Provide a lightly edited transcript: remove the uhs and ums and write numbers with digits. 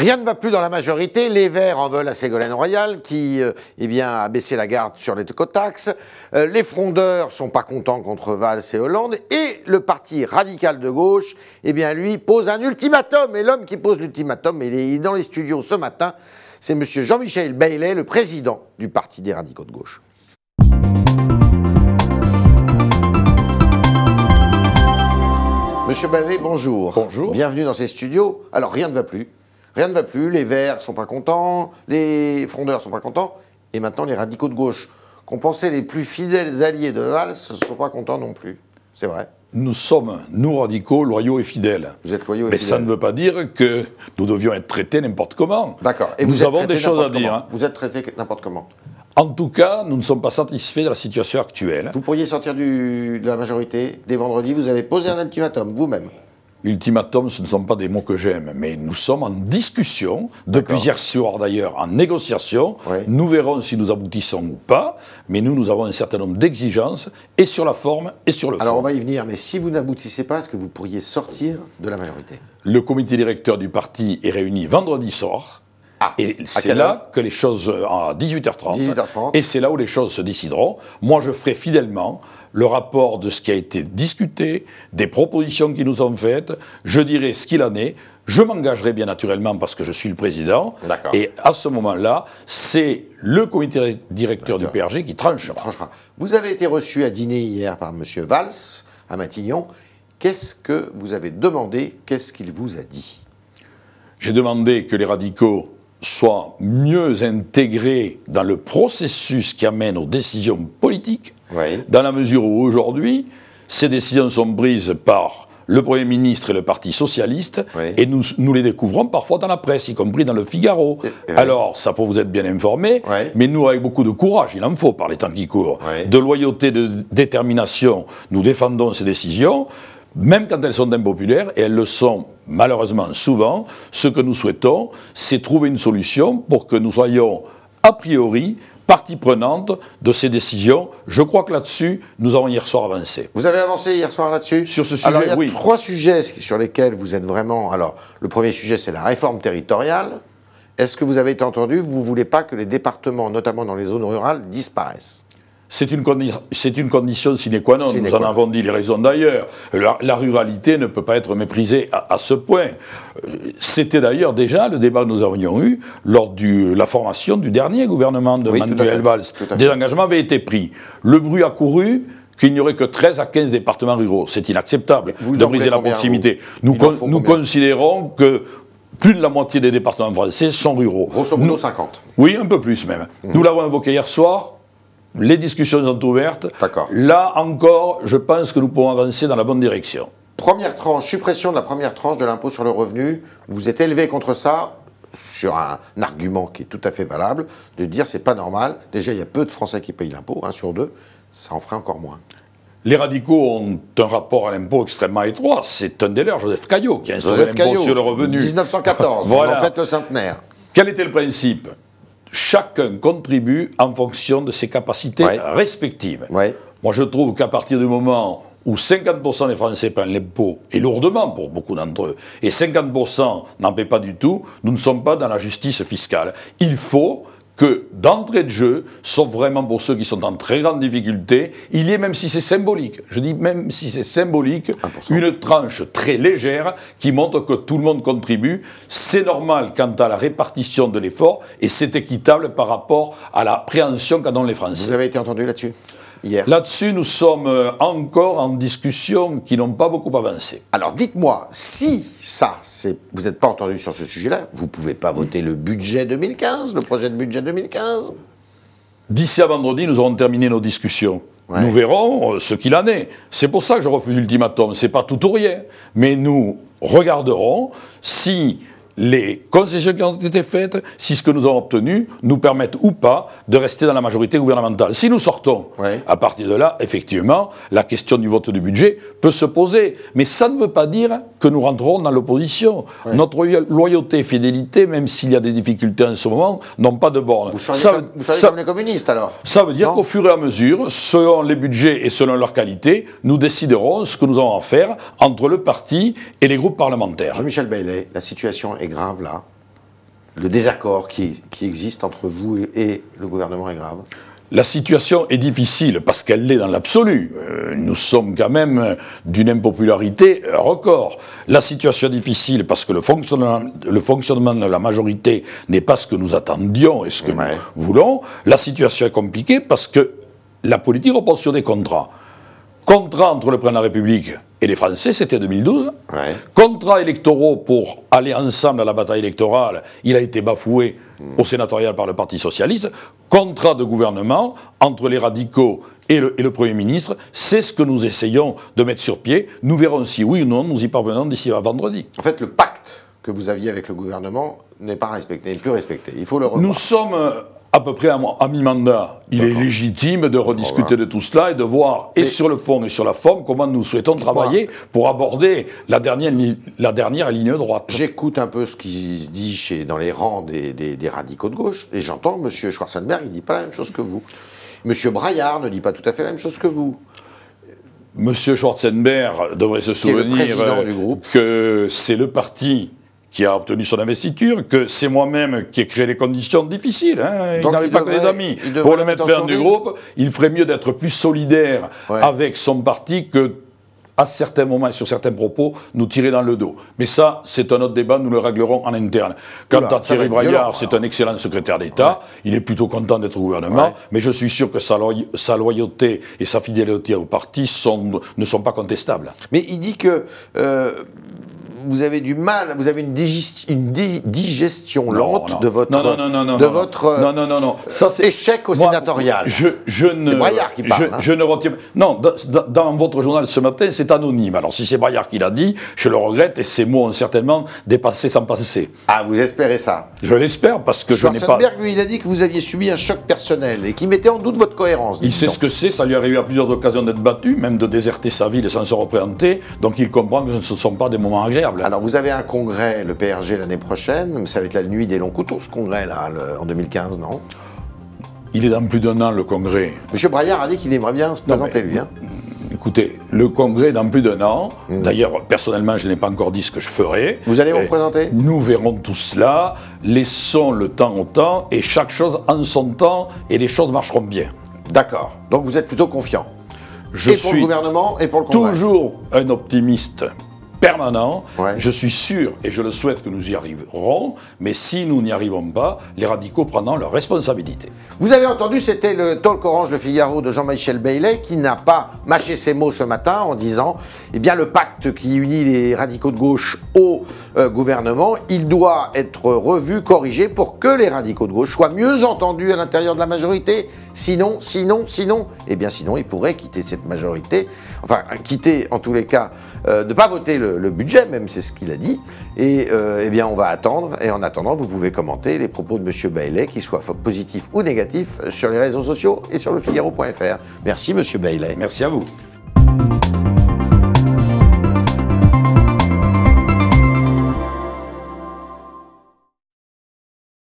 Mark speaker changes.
Speaker 1: Rien ne va plus dans la majorité. Les Verts en veulent à Ségolène Royal qui a baissé la garde sur l'écotaxe. Les frondeurs sont pas contents contre Valls et Hollande. Et le parti radical de gauche, lui, pose un ultimatum. Et l'homme qui pose l'ultimatum, il est dans les studios ce matin, c'est M. Jean-Michel Bailey, le président du parti des radicaux de gauche. Monsieur Bailey, bonjour.
Speaker 2: Bonjour.
Speaker 1: Bienvenue dans ces studios. Alors, rien ne va plus. Rien ne va plus. Les Verts ne sont pas contents, les frondeurs ne sont pas contents. Et maintenant, les radicaux de gauche, qu'on pensait les plus fidèles alliés de Valls, ne sont pas contents non plus. C'est vrai.
Speaker 2: Nous sommes, nous radicaux, loyaux et fidèles.
Speaker 1: Vous êtes loyaux et
Speaker 2: fidèles. Mais ça ne veut pas dire que nous devions être traités n'importe comment.
Speaker 1: D'accord.
Speaker 2: Et nous avons des choses à dire.
Speaker 1: Hein. Vous êtes traités n'importe comment.
Speaker 2: En tout cas, nous ne sommes pas satisfaits de la situation actuelle.
Speaker 1: Vous pourriez sortir de la majorité dès vendredi. Vous avez posé un ultimatum, vous-même.
Speaker 2: Ultimatum, ce ne sont pas des mots que j'aime, mais nous sommes en discussion, depuis hier soir d'ailleurs, en négociation. Oui. Nous verrons si nous aboutissons ou pas, mais nous avons un certain nombre d'exigences, et sur la forme et sur le fond.
Speaker 1: Alors on va y venir, mais si vous n'aboutissez pas, est-ce que vous pourriez sortir de la majorité?
Speaker 2: Le comité directeur du parti est réuni vendredi soir. Et c'est là que les choses, à 18h30, et c'est là où les choses se décideront. Moi, je ferai fidèlement le rapport de ce qui a été discuté, des propositions qui nous sont faites, je dirai ce qu'il en est, je m'engagerai bien naturellement parce que je suis le président, et à ce moment-là, c'est le comité directeur du PRG qui tranchera.
Speaker 1: Vous avez été reçu à dîner hier par M. Valls, à Matignon. Qu'est-ce que vous avez demandé? Qu'est-ce qu'il vous a dit?
Speaker 2: J'ai demandé que les radicaux soient mieux intégrés dans le processus qui amène aux décisions politiques, dans la mesure où aujourd'hui, ces décisions sont prises par le Premier ministre et le Parti socialiste, et nous les découvrons parfois dans la presse, y compris dans le Figaro. Alors, ça pour vous être bien informé, mais nous, avec beaucoup de courage, il en faut par les temps qui courent, de loyauté, de détermination, nous défendons ces décisions, même quand elles sont impopulaires, et elles le sont malheureusement souvent. Ce que nous souhaitons, c'est trouver une solution pour que nous soyons, a priori, partie prenante de ces décisions. Je crois que là-dessus, nous avons hier soir avancé.
Speaker 1: Vous avez avancé hier soir là-dessus?
Speaker 2: Sur ce sujet,
Speaker 1: alors, il y a trois sujets sur lesquels vous êtes vraiment... Alors, le premier sujet, c'est la réforme territoriale. Est-ce que vous avez été entendu? Vous ne voulez pas que les départements, notamment dans les zones rurales, disparaissent?
Speaker 2: C'est une condition sine qua non, nous en avons dit les raisons d'ailleurs. La ruralité ne peut pas être méprisée à ce point. C'était d'ailleurs déjà le débat que nous avions eu lors de la formation du dernier gouvernement de Manuel Valls. Des engagements avaient été pris. Le bruit a couru qu'il n'y aurait que 13 à 15 départements ruraux. C'est inacceptable de briser la proximité. Nous considérons que plus de la moitié des départements français sont ruraux.
Speaker 1: Grosso modo 50.
Speaker 2: Oui, un peu plus même. Nous l'avons invoqué hier soir. Les discussions sont ouvertes. Là encore, je pense que nous pouvons avancer dans la bonne direction.
Speaker 1: Première tranche, suppression de la première tranche de l'impôt sur le revenu. Vous êtes élevé contre ça, sur un argument qui est tout à fait valable, de dire c'est pas normal. Déjà, il y a peu de Français qui payent l'impôt, 1 sur 2. Ça en ferait encore moins.
Speaker 2: Les radicaux ont un rapport à l'impôt extrêmement étroit. C'est un des leurs, Joseph Caillot, qui a instauré l'impôt sur le revenu.
Speaker 1: 1914, voilà. En fait le centenaire.
Speaker 2: Quel était le principe ? Chacun contribue en fonction de ses capacités respectives. Moi, je trouve qu'à partir du moment où 50% des Français paient l'impôt, et lourdement pour beaucoup d'entre eux, et 50% n'en paient pas du tout, nous ne sommes pas dans la justice fiscale. Il faut que, d'entrée de jeu, sauf vraiment pour ceux qui sont en très grande difficulté, il y ait, même si c'est symbolique, je dis même si c'est symbolique, 1%. Une tranche très légère qui montre que tout le monde contribue. C'est normal quant à la répartition de l'effort et c'est équitable par rapport à la préhension qu'en ont les Français.
Speaker 1: Vous avez été entendu là-dessus hier?
Speaker 2: Là-dessus, nous sommes encore en discussion qui n'ont pas beaucoup avancé.
Speaker 1: Alors dites-moi, si ça, vous n'êtes pas entendu sur ce sujet-là, vous ne pouvez pas voter le budget 2015, le projet de budget 2015?
Speaker 2: D'ici à vendredi, nous aurons terminé nos discussions. Nous verrons ce qu'il en est. C'est pour ça que je refuse l'ultimatum. Ce n'est pas tout ou rien. Mais nous regarderons si les concessions qui ont été faites, si ce que nous avons obtenu nous permettent ou pas de rester dans la majorité gouvernementale. Si nous sortons, à partir de là, effectivement, la question du vote du budget peut se poser. Mais ça ne veut pas dire que nous rentrerons dans l'opposition. Notre loyauté et fidélité, même s'il y a des difficultés en ce moment, n'ont pas de borne.
Speaker 1: Vous seriez comme les communistes, alors?
Speaker 2: Ça veut dire qu'au fur et à mesure, selon les budgets et selon leur qualité, nous déciderons ce que nous avons à faire entre le parti et les groupes parlementaires.
Speaker 1: Jean-Michel Bailey, la situation est grave là. le désaccord qui existe entre vous et le gouvernement est grave?
Speaker 2: La situation est difficile parce qu'elle l'est dans l'absolu. Nous sommes quand même d'une impopularité record. La situation est difficile parce que le fonctionnement de la majorité n'est pas ce que nous attendions et ce que nous voulons. La situation est compliquée parce que la politique repose sur des contrats. Contrat entre le président de la République et les Français, c'était 2012. Contrats électoraux pour aller ensemble à la bataille électorale, il a été bafoué au sénatorial par le Parti socialiste. Contrat de gouvernement entre les radicaux et le Premier ministre, c'est ce que nous essayons de mettre sur pied. Nous verrons si oui ou non nous y parvenons d'ici à vendredi.
Speaker 1: En fait, le pacte que vous aviez avec le gouvernement n'est pas respecté, n'est plus respecté. Il faut le revoir.
Speaker 2: Nous sommes à peu près à mi-mandat. Il est légitime de rediscuter de tout cela et de voir, et sur le fond et sur la forme, comment nous souhaitons travailler pour aborder la dernière ligne droite.
Speaker 1: J'écoute un peu ce qui se dit dans les rangs des radicaux de gauche, et j'entends M. Schwarzenberg, il ne dit pas la même chose que vous. M. Braillard ne dit pas tout à fait la même chose que vous.
Speaker 2: M. Schwarzenberg devrait se souvenir que c'est le parti qui a obtenu son investiture, que c'est moi-même qui ai créé les conditions difficiles. Hein. Il n'avait pas que des amis. Pour le mettre président du groupe, il ferait mieux d'être plus solidaire avec son parti que, à certains moments et sur certains propos, nous tirer dans le dos. Mais ça, c'est un autre débat, nous le réglerons en interne. Quant à Thierry Braillard, c'est un excellent secrétaire d'État, il est plutôt content d'être au gouvernement, mais je suis sûr que sa loyauté et sa fidélité au parti ne sont pas contestables.
Speaker 1: Mais il dit que vous avez du mal, vous avez une digestion lente de votre échec au sénatorial. C'est Braillard qui parle.
Speaker 2: Je ne retiens. Non, dans votre journal ce matin, c'est anonyme. Alors si c'est Braillard qui l'a dit, je le regrette et ces mots ont certainement dépassé sans passer.
Speaker 1: Ah, vous espérez ça?
Speaker 2: Je l'espère parce que je n'ai pas.
Speaker 1: Schwarzenberg, lui, il a dit que vous aviez subi un choc personnel et qu'il mettait en doute votre cohérence.
Speaker 2: Il sait ce que c'est, ça lui est arrivé à plusieurs occasions d'être battu, même de déserter sa ville sans se représenter, donc il comprend que ce ne sont pas des moments agréables.
Speaker 1: Alors vous avez un congrès, le PRG, l'année prochaine, ça va être la nuit des longs couteaux, ce congrès-là, en 2015, non?
Speaker 2: Il est dans plus d'1 an, le congrès.
Speaker 1: M. Braillard a dit qu'il aimerait bien se présenter, lui. Hein.
Speaker 2: Écoutez, le congrès est dans plus d'1 an. D'ailleurs, personnellement, je n'ai pas encore dit ce que je ferai.
Speaker 1: Vous allez vous présenter?
Speaker 2: Nous verrons tout cela. Laissons le temps au temps, et chaque chose en son temps, et les choses marcheront bien.
Speaker 1: D'accord. Donc vous êtes plutôt confiant. Et pour le gouvernement, et pour le congrès.
Speaker 2: Toujours un optimiste permanent. Je suis sûr, et je le souhaite, que nous y arriverons, mais si nous n'y arrivons pas, les radicaux prendront leurs responsabilités.
Speaker 1: Vous avez entendu, c'était le Talk Orange Le Figaro de Jean-Michel Bailey qui n'a pas mâché ses mots ce matin en disant, eh bien le pacte qui unit les radicaux de gauche au gouvernement, il doit être revu, corrigé pour que les radicaux de gauche soient mieux entendus à l'intérieur de la majorité. Sinon, eh bien sinon, ils pourraient quitter cette majorité, enfin quitter en tous les cas, ne pas voter le budget, même c'est ce qu'il a dit, et eh bien on va attendre, et en attendant vous pouvez commenter les propos de M. Bailey, qu'ils soient positifs ou négatifs, sur les réseaux sociaux et sur lefigaro.fr. Merci M. Bailey.
Speaker 2: Merci à vous.